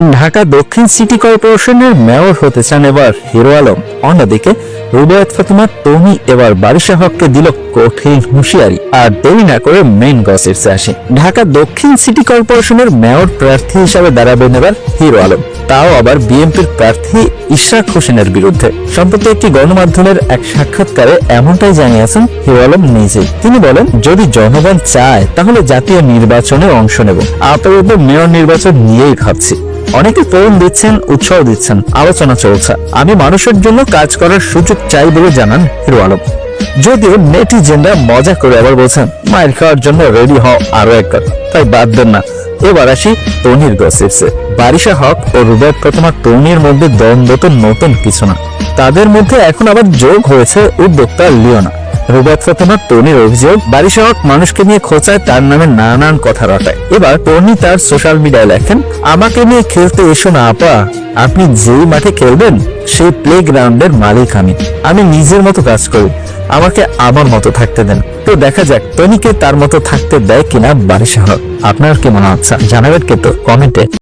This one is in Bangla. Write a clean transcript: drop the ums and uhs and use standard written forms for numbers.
ঢাকা দক্ষিণ সিটি কর্পোরেশনের মেয়র হতে চান এবার হিরো আলম। অন্যদিকে রুবায়েত ফাতেমা তনি এবার বারিশা হককে দিল কঠিন হুঁশিয়ারি। আর দেরি না করে মেইন গসিপসে আসে। ঢাকা দক্ষিণ সিটি কর্পোরেশনের মেয়র প্রার্থী হিসাবে দাঁড়াবেন এবার হিরো আলম, তাও আবার বিএনপির প্রার্থী ইশরাক হোসেনের বিরুদ্ধে। সম্প্রতি একটি গণমাধ্যমের এক সাক্ষাৎকারে এমনটাই জানিয়েছেন হিরো আলম নিজেই। তিনি বলেন, যদি জনগণ চায় তাহলে জাতীয় নির্বাচনে অংশ নেব, আপাতত মেয়র নির্বাচন নিয়েই ভাবছি। অনেকে ফোন দিচ্ছেন, উৎসাহ দিচ্ছেন, আলোচনা চলছে। আমি মানুষের জন্য কাজ করার সুযোগ চাই বলে জানান হিরো আলম। যদিও নেটিজেনরা মজা করে আবার বলছেন, মায়ের খাওয়ার জন্য রেডি হও আরো একবার, তাই বাদ দেন না। এবার আসি তনির গসিপসে। বারিশা হক ও রুবায়েত ফাতেমা তনির মধ্যে দ্বন্দ্ব তো নতুন কিছু না, তাদের মধ্যে এখন আবার যোগ হয়েছে উদ্যোক্তা লিওনা। রুবায়েত ফাতেমা তনির অভিযোগ, বারিশা হক মানুষকে নিয়ে খোঁচায়, তার নামে নানান কথা রটায়। এবার তনি তার সোশ্যাল মিডিয়ায় লেখেন, আমাকে নিয়ে খেলতে এসো না আপা, আপনি যেই মাঠে খেলবেন সেই প্লে গ্রাউন্ডের মালিক আমি নিজের মতো কাজ করি, আমাকে আমার মতো থাকতে দেন। তো দেখা যাক তনিকে তার মতো থাকতে দেয় কিনা বারিশা হক। আপনার কি মনে হচ্ছে জানাবেন কিন্তু কমেন্টে।